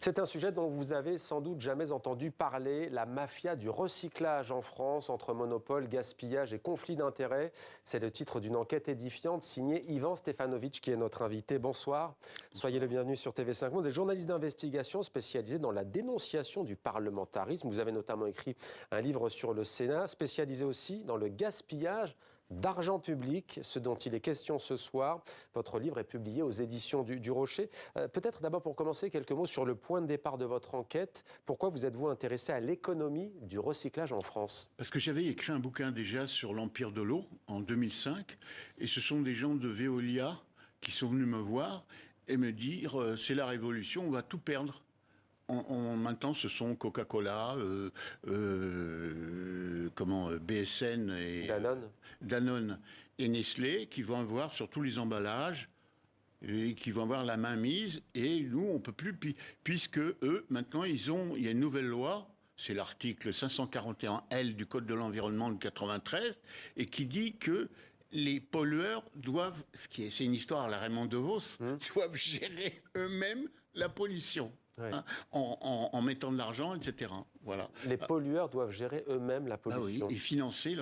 C'est un sujet dont vous avez sans doute jamais entendu parler, la mafia du recyclage en France, entre monopole, gaspillage et conflit d'intérêts. C'est le titre d'une enquête édifiante signée Ivan Stefanovic, qui est notre invité. Bonsoir. Soyez le bienvenu sur TV5 Monde. Vous êtes journaliste d'investigation spécialisé dans la dénonciation du parlementarisme. Vous avez notamment écrit un livre sur le Sénat, spécialisé aussi dans le gaspillage d'argent public, ce dont il est question ce soir. Votre livre est publié aux éditions du Rocher. Peut-être d'abord pour commencer, quelques mots sur le point de départ de votre enquête. Pourquoi vous êtes-vous intéressé à l'économie du recyclage en France ? Parce que j'avais écrit un bouquin déjà sur l'empire de l'eau en 2005. Et ce sont des gens de Veolia qui sont venus me voir et me dire c'est la révolution, on va tout perdre. Maintenant, ce sont Coca-Cola, BSN et Danone et Nestlé qui vont avoir sur tous les emballages et qui vont avoir la main mise. Et nous, on peut plus, puisque eux, maintenant, il y a une nouvelle loi. C'est l'article 541L du Code de l'environnement de 93 et qui dit que les pollueurs doivent, c'est une histoire à la Raymond DeVos, doivent gérer eux-mêmes la pollution. Oui. Hein, en mettant de l'argent, etc. Voilà. Les pollueurs doivent gérer eux-mêmes la pollution. Ah oui, et financer.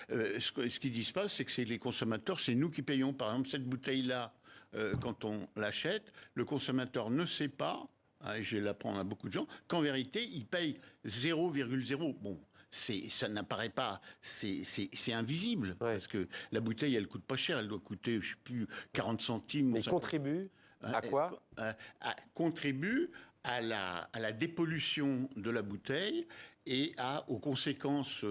Ce qu'ils disent pas, c'est que c'est les consommateurs, c'est nous qui payons. Par exemple, cette bouteille-là, quand on l'achète, le consommateur ne sait pas, et je vais l'apprendre à beaucoup de gens, qu'en vérité, il paye 0,0. Bon, ça n'apparaît pas, c'est invisible, parce que la bouteille, elle coûte pas cher, elle doit coûter, je sais plus, 40 centimes. Mais contribue à quoi ? Contribue à la dépollution de la bouteille et aux conséquences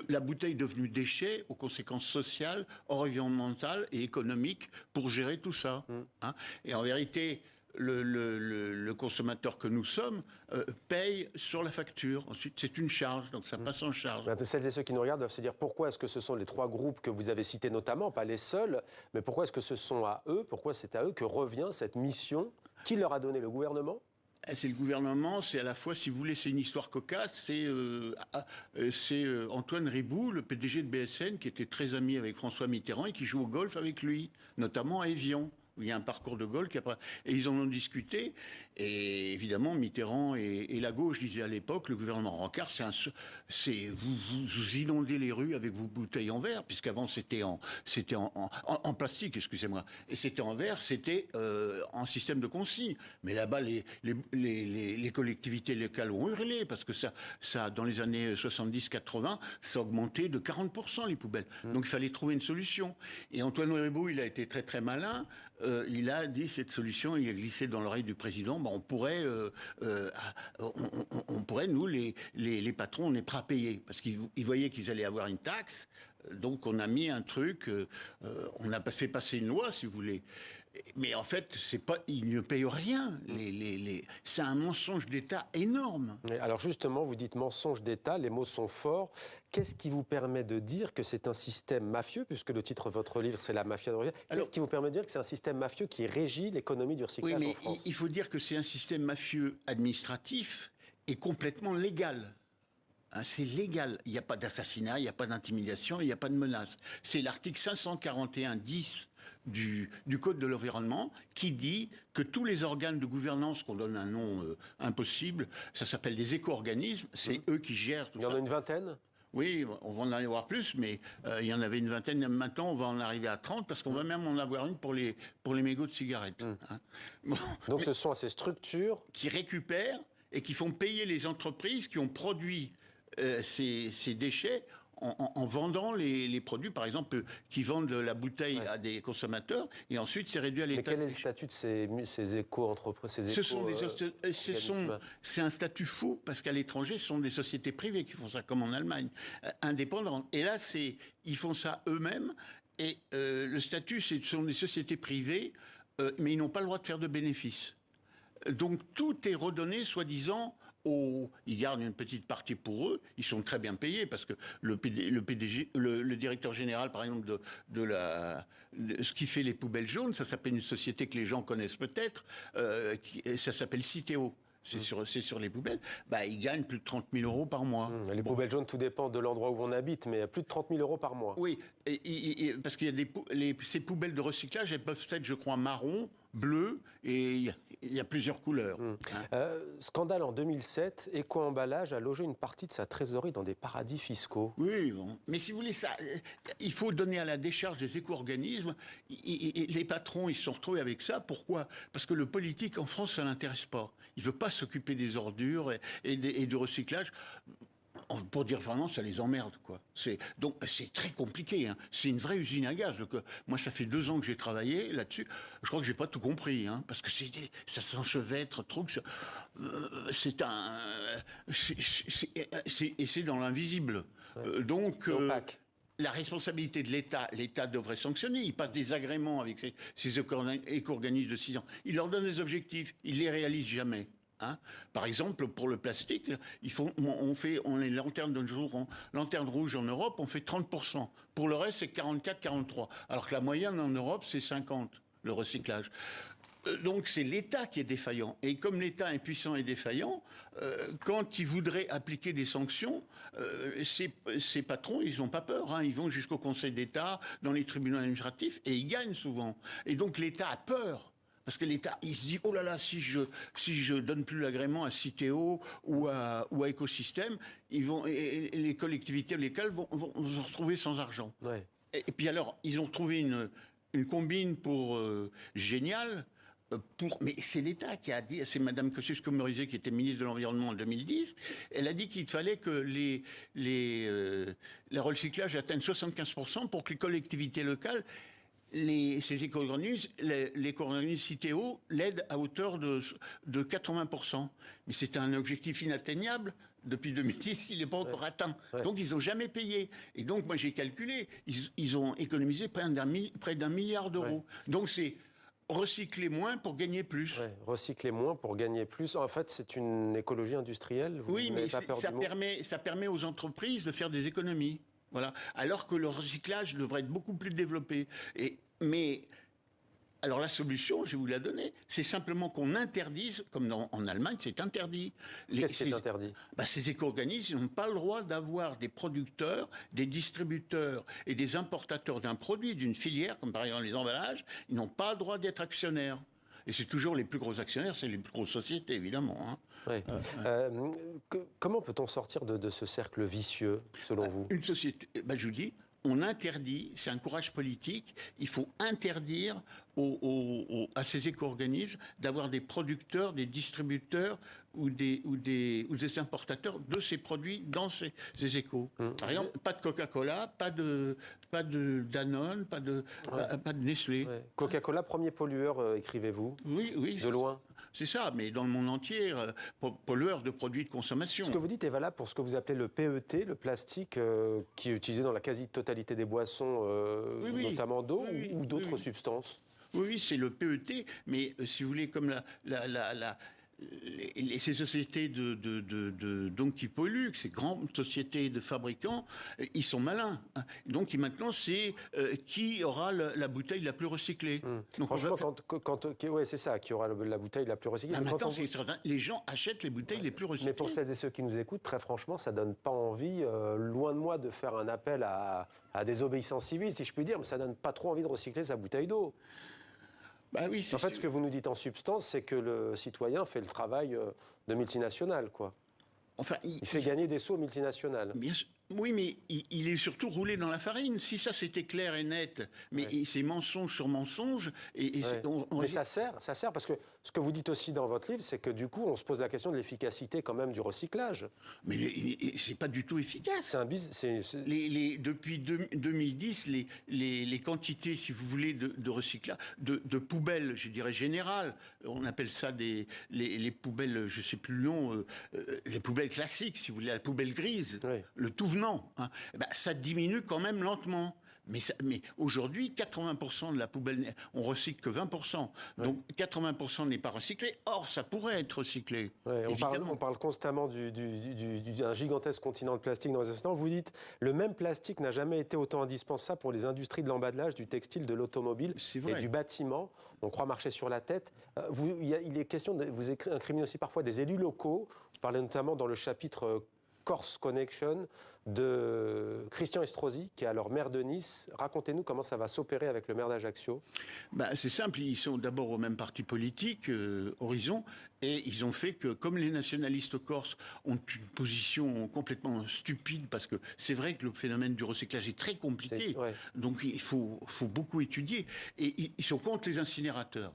la bouteille devenue déchet, aux conséquences sociales, environnementales et économiques pour gérer tout ça. Hein. Et en vérité, le consommateur que nous sommes paye sur la facture. Ensuite, c'est une charge, donc ça passe en charge. Celles et ceux qui nous regardent doivent se dire pourquoi est-ce que ce sont les trois groupes que vous avez cités notamment, pas les seuls, mais pourquoi est-ce que ce sont à eux, pourquoi c'est à eux que revient cette mission ? Qui leur a donné, le gouvernement ? C'est le gouvernement, c'est à la fois, si vous voulez, c'est une histoire cocasse, c'est Antoine Riboud, le PDG de BSN, qui était très ami avec François Mitterrand et qui joue au golf avec lui, notamment à Évian, où il y a un parcours de golf. Et ils en ont discuté. Et évidemment, Mitterrand et la gauche disaient à l'époque, le gouvernement Rancard, vous inondez les rues avec vos bouteilles en verre, puisqu'avant c'était en plastique, excusez-moi. Et c'était en verre, c'était en système de consigne. Mais là-bas, les collectivités locales ont hurlé, parce que ça dans les années 70-80, ça a augmenté de 40% les poubelles. Donc il fallait trouver une solution. Et Antoine Riboud, il a été très très malin. Il a dit cette solution, il a glissé dans l'oreille du président, on pourrait nous les patrons, on est prêts à payer, parce qu'ils voyaient qu'ils allaient avoir une taxe. Donc on a mis un truc, on a fait passer une loi, si vous voulez. Mais en fait, ils ne payent rien. C'est un mensonge d'État énorme. Alors justement, vous dites mensonge d'État, les mots sont forts. Qu'est-ce qui vous permet de dire que c'est un système mafieux, puisque le titre de votre livre, c'est la mafia de recyclage. Qu'est-ce qui vous permet de dire que c'est un système mafieux qui régit l'économie du recyclage en France ? Il faut dire que c'est un système mafieux administratif et complètement légal. C'est légal. Il n'y a pas d'assassinat, il n'y a pas d'intimidation, il n'y a pas de menace. C'est l'article 541-10 du Code de l'environnement qui dit que tous les organes de gouvernance, qu'on donne un nom impossible, ça s'appelle des éco-organismes, c'est eux qui gèrent tout ça. Il y en a une vingtaine ? Oui, on va en avoir plus, mais il y en avait une vingtaine. Maintenant, on va en arriver à 30, parce qu'on va même en avoir une pour les mégots de cigarettes. Hein. Bon, donc ce sont ces structures qui récupèrent et qui font payer les entreprises qui ont produit ces déchets en vendant les produits, par exemple, qui vendent la bouteille à des consommateurs, et ensuite c'est réduit à l'état. Mais quel est le statut de ces éco-entreprises, c'est un statut faux, parce qu'à l'étranger, ce sont des sociétés privées qui font ça, comme en Allemagne, indépendantes. Et là, ils font ça eux-mêmes, et le statut, ce sont des sociétés privées, mais ils n'ont pas le droit de faire de bénéfices. Donc tout est redonné, soi-disant, ils gardent une petite partie pour eux, ils sont très bien payés, parce que le PDG, le directeur général, par exemple, de ce qui fait les poubelles jaunes, ça s'appelle une société que les gens connaissent peut-être, ça s'appelle Citeo. C'est sur les poubelles, ils gagnent plus de 30 000 euros par mois. Les poubelles jaunes, tout dépend de l'endroit où on habite, mais plus de 30 000 euros par mois. Oui, parce qu'il y a ces poubelles de recyclage, elles peuvent être, je crois, marron, bleu, et il y a plusieurs couleurs. Scandale en 2007, Eco-emballage a logé une partie de sa trésorerie dans des paradis fiscaux. Oui, bon. Mais si vous voulez ça, il faut donner à la décharge des éco-organismes. Les patrons, ils se sont retrouvés avec ça. Pourquoi? Parce que le politique en France, ça l'intéresse pas. Il veut pas s'occuper des ordures et du recyclage. Pour dire vraiment, ça les emmerde, quoi. Donc c'est très compliqué, hein. C'est une vraie usine à gaz. Donc, moi, ça fait 2 ans que j'ai travaillé là-dessus. Je crois que j'ai pas tout compris, hein, parce que ça s'enchevêtre, trop. C'est un, et c'est dans l'invisible. Ouais. Donc. C'est opaque. La responsabilité de l'État devrait sanctionner. Il passe des agréments avec ces éco-organismes de 6 ans. Il leur donne des objectifs. Il les réalise jamais. Hein. Par exemple, pour le plastique, on est lanterne rouge en Europe, on fait 30%. Pour le reste, c'est 44-43. Alors que la moyenne en Europe, c'est 50%, le recyclage. Donc c'est l'État qui est défaillant. Et comme l'État impuissant et défaillant, quand il voudrait appliquer des sanctions, ces patrons, ils n'ont pas peur. Hein. Ils vont jusqu'au Conseil d'État, dans les tribunaux administratifs, et ils gagnent souvent. Et donc l'État a peur. Parce que l'État, il se dit, oh là là, si je donne plus l'agrément à Citeo ou à Écosystème, les collectivités locales vont se retrouver sans argent. Ouais. Et puis alors, ils ont trouvé une combine pour géniale. Mais c'est l'État qui a dit, c'est Madame Kosciusko-Morizet qui était ministre de l'Environnement en 2010, elle a dit qu'il fallait que le recyclage atteigne 75% pour que les collectivités locales, ces éco-organismes, l'éco-organisme Citeo, l'aident à hauteur de 80%. Mais c'est un objectif inatteignable. Depuis 2010, il n'est pas encore atteint. Ouais. Donc, ils n'ont jamais payé. Et donc, moi, j'ai calculé, ils ont économisé près d'1 milliard d'euros. Ouais. Donc, c'est recycler moins pour gagner plus. Ouais, recycler moins pour gagner plus. En fait, c'est une écologie industrielle. Oui, mais ça permet aux entreprises de faire des économies. Voilà. Alors que le recyclage devrait être beaucoup plus développé. Mais alors la solution, je vais vous la donner, c'est simplement qu'on interdise, comme en Allemagne, c'est interdit. Qu'est-ce qui est interdit? Ces éco-organismes n'ont pas le droit d'avoir des producteurs, des distributeurs et des importateurs d'un produit, d'une filière, comme par exemple les emballages, ils n'ont pas le droit d'être actionnaires. Et c'est toujours les plus gros actionnaires, c'est les plus grosses sociétés, évidemment. Hein. Oui. Comment peut-on sortir de ce cercle vicieux, selon vous? Une société, je vous dis, on interdit, c'est un courage politique, il faut interdire à ces éco-organismes d'avoir des producteurs, des distributeurs ou des importateurs de ces produits dans ces écos. Par exemple, pas de Coca-Cola, pas de Danone, pas de Nestlé. Ouais. Coca-Cola, premier pollueur, écrivez-vous? Oui. De loin. C'est ça, mais dans le monde entier, pollueur de produits de consommation. Ce que vous dites est valable pour ce que vous appelez le PET, le plastique qui est utilisé dans la quasi-totalité des boissons, notamment d'eau ou d'autres substances. Oui, c'est le PET, mais si vous voulez, comme ces sociétés donc qui polluent, ces grandes sociétés de fabricants, ils sont malins. Donc maintenant, c'est qui aura la bouteille la plus recyclée. Donc, franchement, c'est ça, qui aura la bouteille la plus recyclée. Maintenant, c'est certain, les gens achètent les bouteilles les plus recyclées. Mais pour celles et ceux qui nous écoutent, très franchement, ça donne pas envie, loin de moi, de faire un appel à des obéissances civiles, si je puis dire, mais ça donne pas trop envie de recycler sa bouteille d'eau. Oui, en fait, ce que vous nous dites en substance, c'est que le citoyen fait le travail de multinationales, quoi. Enfin, il fait gagner des sous aux multinationales. Oui, mais il est surtout roulé dans la farine. Si ça, c'était clair et net, mais c'est mensonge sur mensonge. Mais ça sert parce que ce que vous dites aussi dans votre livre, c'est que du coup, on se pose la question de l'efficacité quand même du recyclage. Mais c'est pas du tout efficace. Depuis 2010, les quantités, si vous voulez, de recyclage, de poubelles, je dirais générales, on appelle ça les poubelles, je sais plus le nom, les poubelles classiques, si vous voulez, la poubelle grise, le tout venant, hein, ça diminue quand même lentement. Mais aujourd'hui, 80% de la poubelle, on recycle que 20%. Donc 80% n'est pas recyclé. Or, ça pourrait être recyclé. On parle constamment d'un gigantesque continent de plastique dans les océans. Vous dites, le même plastique n'a jamais été autant indispensable pour les industries de l'emballage, du textile, de l'automobile et du bâtiment. On croit marcher sur la tête. Il est question, vous incriminez aussi parfois des élus locaux. Vous parlez notamment dans le chapitre Corse Connection de Christian Estrosi, qui est alors maire de Nice. Racontez-nous comment ça va s'opérer avec le maire d'Ajaccio. C'est simple, ils sont d'abord au même parti politique, Horizon, et ils ont fait que, comme les nationalistes corses ont une position complètement stupide, parce que c'est vrai que le phénomène du recyclage est très compliqué, donc il faut beaucoup étudier, et ils sont contre les incinérateurs.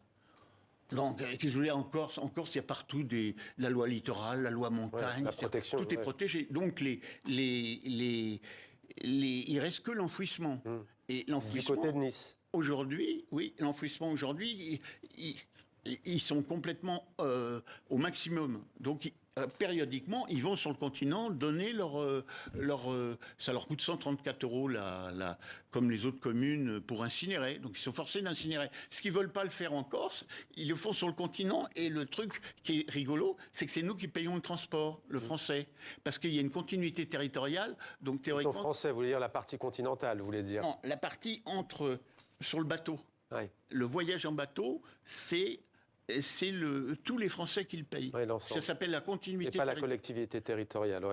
Donc, qu'est-ce que je voulais en Corse, il y a partout la loi littorale, la loi montagne, la protection, tout est protégé. Donc, il reste que l'enfouissement. Et l'enfouissement, du côté de Nice. Aujourd'hui, oui, l'enfouissement aujourd'hui, ils sont complètement au maximum. Donc, périodiquement, ils vont sur le continent donner ça leur coûte 134 € comme les autres communes pour incinérer. Donc ils sont forcés d'incinérer. Ce qu'ils veulent pas le faire en Corse, ils le font sur le continent. Et le truc qui est rigolo, c'est que c'est nous qui payons le transport, le français, parce qu'il y a une continuité territoriale. Donc théoriquement, ils sont français, vous voulez dire la partie continentale, vous voulez dire? Non, la partie sur le bateau. Ouais. Le voyage en bateau, c'est tous les Français qui le payent. Ça s'appelle la continuité. Et pas la collectivité territoriale,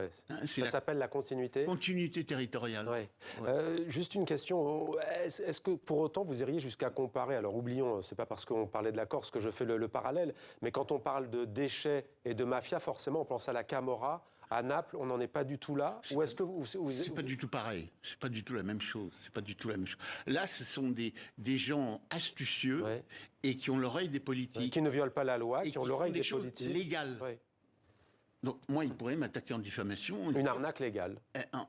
ça s'appelle la continuité. Continuité territoriale. Juste une question, est-ce que pour autant vous iriez jusqu'à comparer, alors oublions, c'est pas parce qu'on parlait de la Corse que je fais le parallèle, mais quand on parle de déchets et de mafia, forcément on pense à la Camorra. À Naples, on n'en est pas du tout là. Ou est-ce que c'est pas du tout pareil. C'est pas du tout la même chose. C'est pas du tout la même chose. Là, ce sont des gens astucieux et qui ont l'oreille des politiques. Qui ne violent pas la loi, qui ont l'oreille des politiques. Légales. Donc moi, ils pourraient m'attaquer en diffamation. Une arnaque légale.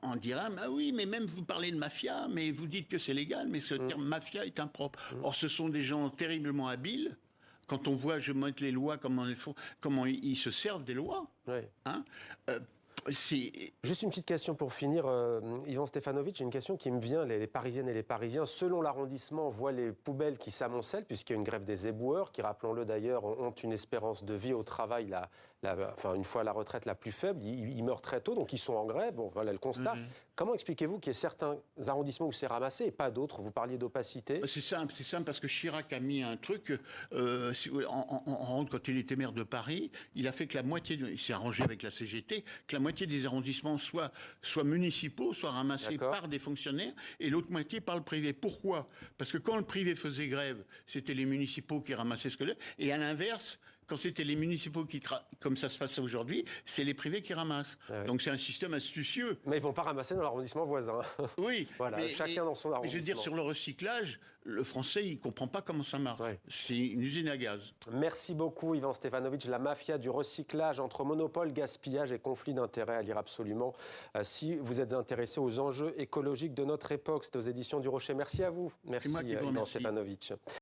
On dira, oui, mais même vous parlez de mafia, mais vous dites que c'est légal, mais ce terme mafia est impropre. Or, ce sont des gens terriblement habiles. Quand on voit, je montre les lois, comment ils se servent des lois. Juste une petite question pour finir, Ivan Stefanovic, j'ai une question qui me vient, les Parisiennes et les Parisiens, selon l'arrondissement, voient les poubelles qui s'amoncellent, puisqu'il y a une grève des éboueurs, qui, rappelons-le d'ailleurs, ont une espérance de vie au travail, une fois la retraite la plus faible, ils meurent très tôt, donc ils sont en grève, bon voilà le constat. Comment expliquez-vous qu'il y ait certains arrondissements où c'est ramassé et pas d'autres? Vous parliez d'opacité. C'est simple parce que Chirac a mis un truc, quand il était maire de Paris, il a fait que il s'est arrangé avec la CGT, que la moitié des arrondissements soient municipaux, soient ramassés par des fonctionnaires, et l'autre moitié par le privé. Pourquoi? Parce que quand le privé faisait grève, c'était les municipaux qui ramassaient ce que et à l'inverse, quand c'était les municipaux comme ça se passe aujourd'hui, c'est les privés qui ramassent. Donc c'est un système astucieux. Mais ils ne vont pas ramasser dans l'arrondissement voisin. Oui. Voilà, chacun dans son arrondissement. Mais je veux dire, sur le recyclage, le Français, il ne comprend pas comment ça marche. C'est une usine à gaz. Merci beaucoup, Ivan Stefanovic. La mafia du recyclage entre monopole, gaspillage et conflit d'intérêts à lire absolument. Si vous êtes intéressé aux enjeux écologiques de notre époque, c'est aux éditions du Rocher. Merci à vous. Merci, Ivan Stefanovic.